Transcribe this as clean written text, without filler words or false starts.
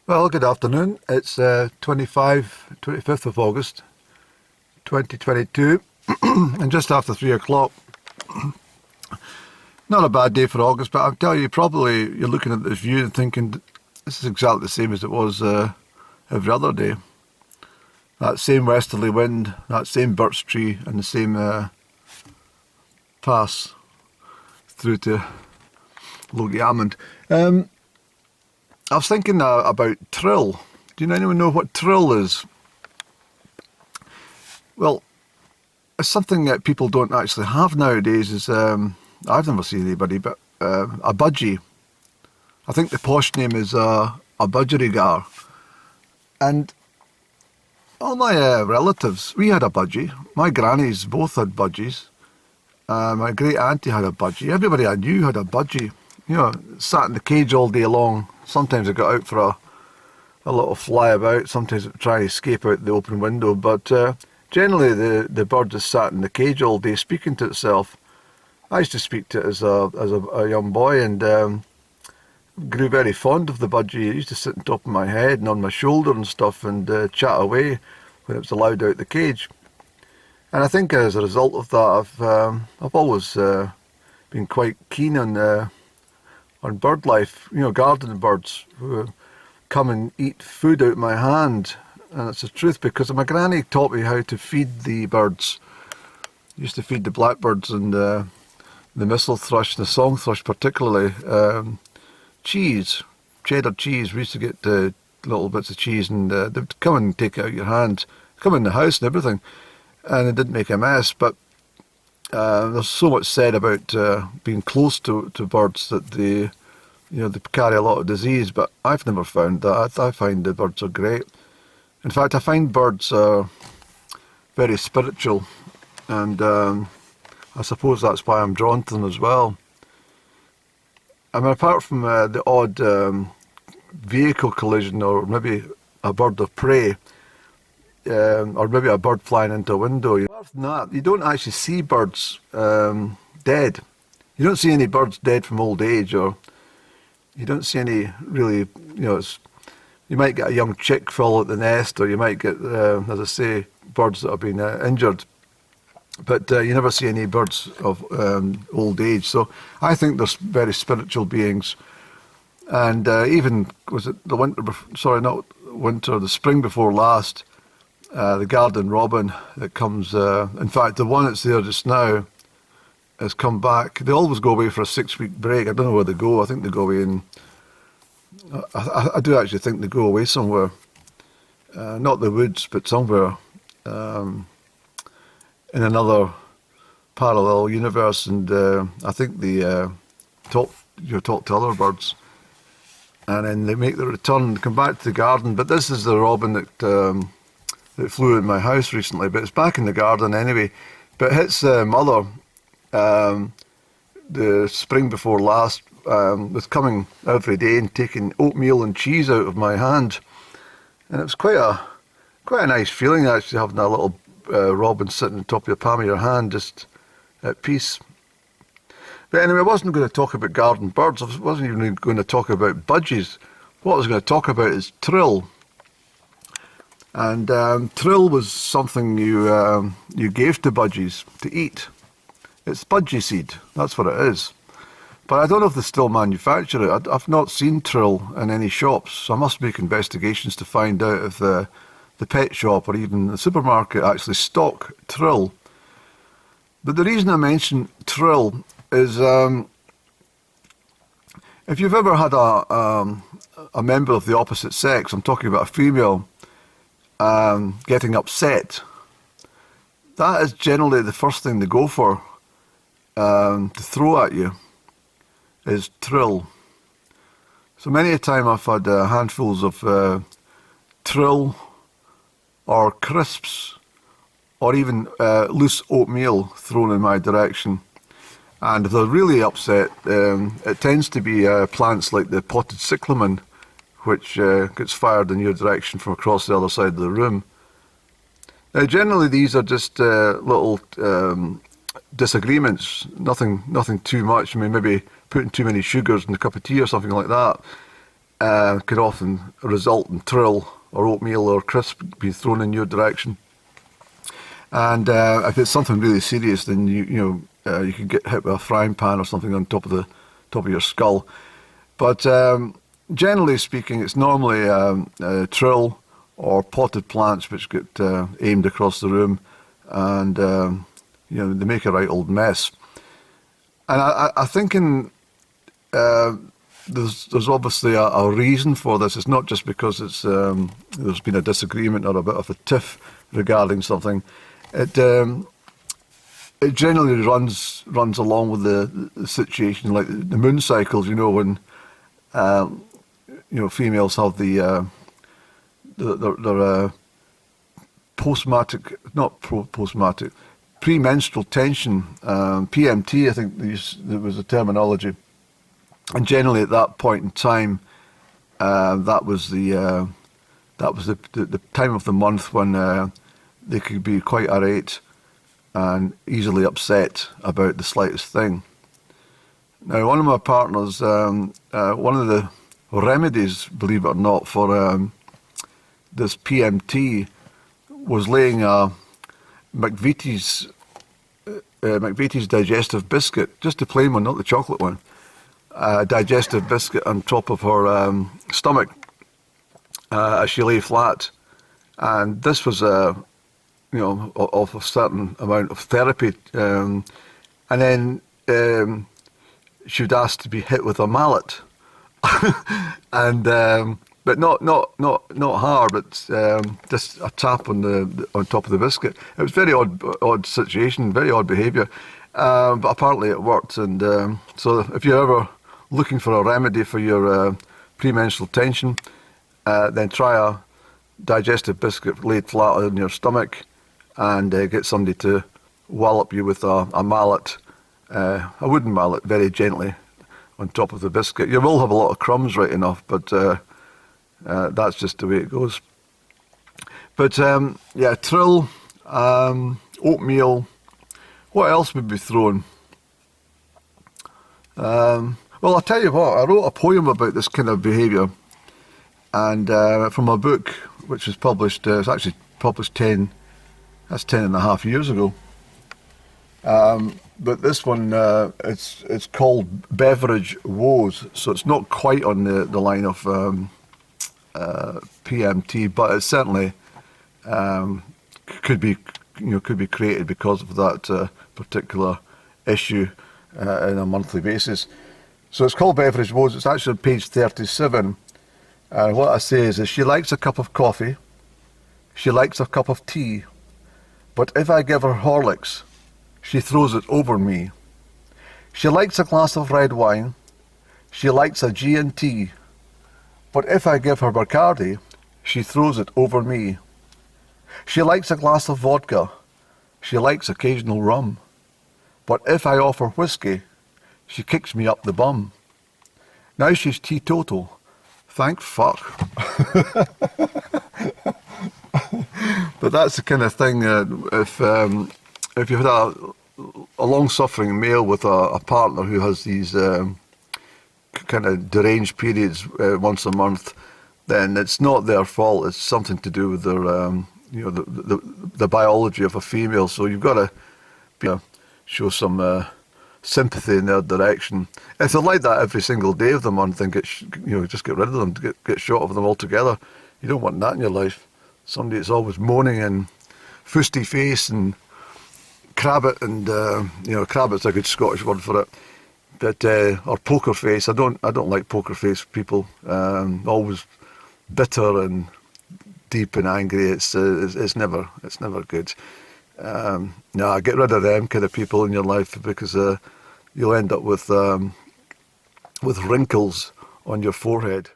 Well, good afternoon. It's 25th of August, 2022, and just after 3 o'clock. Not a bad day for August, but I'll tell you, probably you're looking at this view and thinking, this is exactly the same as it was every other day. That same westerly wind, that same birch tree, and the same pass through to Logie Almond. I was thinking about Trill. Do anyone know what Trill is? Well, it's something that people don't actually have nowadays. I've never seen anybody, but a budgie. I think the posh name is a budgerigar. And all my relatives, we had a budgie. My grannies both had budgies. My great auntie had a budgie. Everybody I knew had a budgie. You know, sat in the cage all day long. Sometimes I got out for a little fly about. Sometimes I try to escape out the open window. But generally, the bird just sat in the cage all day, speaking to itself. I used to speak to it as a young boy, and grew very fond of the budgie. It used to sit on top of my head and on my shoulder and stuff, and chat away when it was allowed out the cage. And I think as a result of that, I've always been quite keen on bird life, you know, garden birds who come and eat food out of my hand. And it's the truth, because my granny taught me how to feed the birds. Used to feed the blackbirds and the missel thrush and the song thrush particularly cheese, cheddar cheese. We used to get little bits of cheese, and they'd come and take it out of your hand, come in the house and everything, and it didn't make a mess. But there's so much said about being close to birds that they carry a lot of disease, but I've never found that. I find the birds are great. In fact, I find birds very spiritual, and I suppose that's why I'm drawn to them as well. I mean, apart from the odd vehicle collision, or maybe a bird of prey, or maybe a bird flying into a window. Apart from that, you don't actually see birds dead. You don't see any birds dead from old age, or you don't see any really, you might get a young chick fall at the nest, or you might get, as I say, birds that have been injured. But you never see any birds of old age. So I think they're very spiritual beings. And even, was it the winter, not winter, the spring before last, the garden robin that comes, in fact, the one that's there just now has come back. They always go away for a 6-week break. I don't know where they go. I think they go away I do actually think they go away somewhere. Not the woods, but somewhere in another parallel universe. And I think they talk to other birds. And then they make the return and come back to the garden. But this is the robin that flew in my house recently, but it's back in the garden anyway. But its mother, the spring before last, was coming every day and taking oatmeal and cheese out of my hand, and it was quite a nice feeling, actually, having a little robin sitting on top of the palm of your hand, just at peace. But anyway, I wasn't going to talk about garden birds. I wasn't even going to talk about budgies. What I was going to talk about is Trill. And Trill was something you gave to budgies to eat. It's budgie seed, that's what it is. But I don't know if they still manufacture it. I've not seen Trill in any shops, so I must make investigations to find out if the pet shop or even the supermarket actually stock Trill. But the reason I mention Trill is if you've ever had a member of the opposite sex, I'm talking about a female, getting upset, that is generally the first thing they go for to throw at you, is Trill. So many a time I've had handfuls of Trill or crisps or even loose oatmeal thrown in my direction. And if they're really upset, it tends to be plants like the potted cyclamen, which gets fired in your direction from across the other side of the room. Now, generally, these are just little disagreements, nothing too much. I mean, maybe putting too many sugars in a cup of tea or something like that. could often result in Trill or oatmeal or crisp be thrown in your direction. And if it's something really serious, then you can get hit with a frying pan or something on top of your skull. But generally speaking, it's normally Trill or potted plants which get aimed across the room, and they make a right old mess. And I think there's obviously a reason for this. It's not just because there's been a disagreement or a bit of a tiff regarding something. It generally runs along with the situation, like the moon cycles. When females have their pre-menstrual tension, PMT, I think there was a terminology. And generally at that point in time, that was the time of the month when they could be quite irate and easily upset about the slightest thing. Now, one of my partners, one of the remedies, believe it or not, for this PMT was laying a McVitie's digestive biscuit, just the plain one, not the chocolate one, digestive biscuit on top of her stomach as she lay flat. And this was of a certain amount of therapy. And then she would ask to be hit with a mallet, and but not hard, but just a tap on top of the biscuit. It was a very odd situation, very odd behaviour, but apparently it worked. And so if you're ever looking for a remedy for your premenstrual tension, then try a digestive biscuit laid flat on your stomach, and get somebody to wallop you with a mallet, a wooden mallet, very gently on top of the biscuit. You will have a lot of crumbs, right enough, but that's just the way it goes. But yeah, Trill, oatmeal. What else would be thrown? Well, I'll tell you what, I wrote a poem about this kind of behaviour, and from a book which was published, it's actually published 10 and a half years ago. But this one, it's called Beverage Woes, so it's not quite on the line of PMT, but it certainly could be created because of that particular issue on a monthly basis. So it's called Beverage Woes. It's actually on page 37. And what I say is she likes a cup of coffee, she likes a cup of tea, but if I give her Horlicks, she throws it over me. She likes a glass of red wine, she likes a G&T, but if I give her Bacardi, she throws it over me. She likes a glass of vodka, she likes occasional rum, but if I offer whiskey, she kicks me up the bum. Now she's teetotal, thank fuck. But that's the kind of thing, if you've had a long-suffering male with a partner who has these kind of deranged periods once a month, then it's not their fault. It's something to do with their, the biology of a female. So you've got to show some sympathy in their direction. If they're like that every single day of the month, then just get rid of them, get shot of them altogether. You don't want that in your life. Somebody that's always moaning and fusty face and crabbit, and crabbit's a good Scottish word for it. But or poker face. I don't like poker face people. Always bitter and deep and angry. It's never good. Get rid of them kind of people in your life, because you'll end up with wrinkles on your forehead.